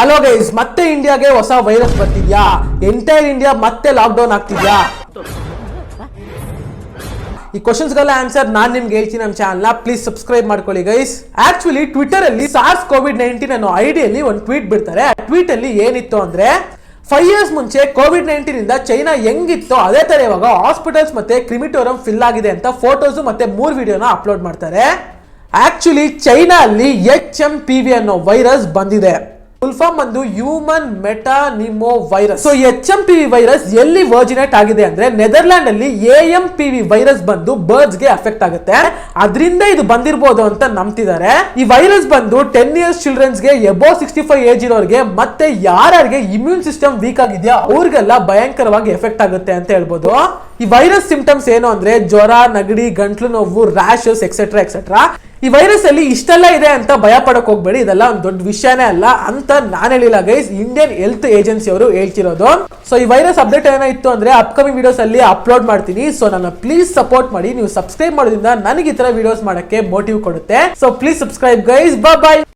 Hello guys, ಮತ್ತೆ ಇಂಡಿಯಾಗೆ ಹೊಸ ವೈರಸ್ ಬರ್ತಿದ್ಯಾ? ಎಂಟೈರ್ ಇಂಡಿಯಾ ಮತ್ತೆ ಲಾಕ್ಡೌನ್ ಆಗ್ತಿದ್ಯಾ? ಈ ಕ್ವಶನ್ಸ್ಗೆಲ್ಲ ಆನ್ಸರ್ ನಾನು ನಿಮ್ಗೆ ಹೇಳ್ತೀನಿ. ನಮ್ಮ ಚಾನಲ್ನ ಪ್ಲೀಸ್ ಸಬ್ಸ್ಕ್ರೈಬ್ ಮಾಡ್ಕೊಳ್ಳಿ ಗೈಸ್. ಆಕ್ಚುಲಿ ಟ್ವಿಟರ್ ಅಲ್ಲಿ ಸಾರ್ಸ್ ಕೋವಿಡ್-19 ಅನ್ನೋ ಐಡಿಯಲ್ಲಿ ಒಂದು ಟ್ವೀಟ್ ಬಿಡ್ತಾರೆ. ಆ ಟ್ವೀಟ್ ಅಲ್ಲಿ ಏನಿತ್ತು ಅಂದ್ರೆ 5 years ಮುಂಚೆ ಕೋವಿಡ್-19 ಇಂದ ಚೈನಾ ಹೆಂಗಿತ್ತೋ ಅದೇ ತರ ಇವಾಗ ಹಾಸ್ಪಿಟಲ್ಸ್ ಮತ್ತೆ ಕ್ರಿಮಿಟೋರಿಯಂ ಫಿಲ್ ಆಗಿದೆ ಅಂತ ಫೋಟೋಸ್ ಮತ್ತೆ 3 ವಿಡಿಯೋನ ಅಪ್ಲೋಡ್ ಮಾಡ್ತಾರೆ. ಆಕ್ಚುಲಿ ಚೈನಾ ಅಲ್ಲಿ HMPV ಅನ್ನೋ ವೈರಸ್ ಬಂದಿದೆ. ಫುಲ್ ಫಾರ್ಮ್ ಬಂದು human metapneumo virus. So HMPV virus ಎಲ್ಲಿ ವರ್ಜಿನೇಟ್ ಆಗಿದೆ ಅಂದ್ರೆ ನೆದರ್ಲ್ಯಾಂಡ್ ಅಲ್ಲಿ AMPV ವೈರಸ್ ಬಂದು ಬರ್ಡ್ಸ್ ಗೆ ಅಫೆಕ್ಟ್ ಆಗುತ್ತೆ. ಅದರಿಂದ ಇದು ಬಂದಿರಬಹುದು ಅಂತ ನಂಬ್ತಿದ್ದಾರೆ. ಈ ವೈರಸ್ ಬಂದು 10 years ಚಿಲ್ಡ್ರನ್ಸ್ ಗೆ ಎಬೋ 65 ಏಜ್ ಇರೋರಿಗೆ ಮತ್ತೆ ಯಾರ್ಯಾರಿಗೆ ಇಮ್ಯೂನ್ ಸಿಸ್ಟಮ್ ವೀಕ್ ಆಗಿದೆಯಾ ಅವ್ರಿಗೆಲ್ಲ ಭಯಂಕರವಾಗಿ ಎಫೆಕ್ಟ್ ಆಗುತ್ತೆ ಅಂತ ಹೇಳ್ಬೋದು. ಈ ವೈರಸ್ ಸಿಂಪ್ಟಮ್ಸ್ ಏನು ಅಂದ್ರೆ ಜ್ವರ, ನೆಗಡಿ, ಗಂಟ್ಲು ನೋವು, ರ್ಯಾಶಸ್ ಎಕ್ಸೆಟ್ರಾ ಎಕ್ಸೆಟ್ರಾ. ಈ ವೈರಸ್ ಅಲ್ಲಿ ಇಷ್ಟೆಲ್ಲ ಇದೆ ಅಂತ ಭಯ ಪಡಕ್ ಹೋಗ್ಬೇಡಿ, ಇದೆಲ್ಲ ಒಂದು ದೊಡ್ಡ ವಿಷಯನೇ ಅಲ್ಲ ಅಂತ ನಾನು ಹೇಳಿಲ್ಲ ಗೈಸ್, ಇಂಡಿಯನ್ ಹೆಲ್ತ್ ಏಜೆನ್ಸಿ ಅವರು ಹೇಳ್ತಿರೋದು. ಸೊ ಈ ವೈರಸ್ ಅಪ್ಡೇಟ್ ಏನಾಯ್ತು ಅಂದ್ರೆ ಅಪ್ಕಮಿಂಗ್ ವಿಡಿಯೋಸ್ ಅಲ್ಲಿ ಅಪ್ಲೋಡ್ ಮಾಡ್ತೀನಿ. ಸೊ ನನ್ನ ಪ್ಲೀಸ್ ಸಪೋರ್ಟ್ ಮಾಡಿ. ನೀವು ಸಬ್ಸ್ಕ್ರೈಬ್ ಮಾಡೋದ್ರಿಂದ ನನಗೆ ಈ ತರ ವಿಡಿಯೋಸ್ ಮಾಡಕ್ಕೆ ಮೋಟಿವ್ ಕೊಡುತ್ತೆ. So please subscribe guys. Bye.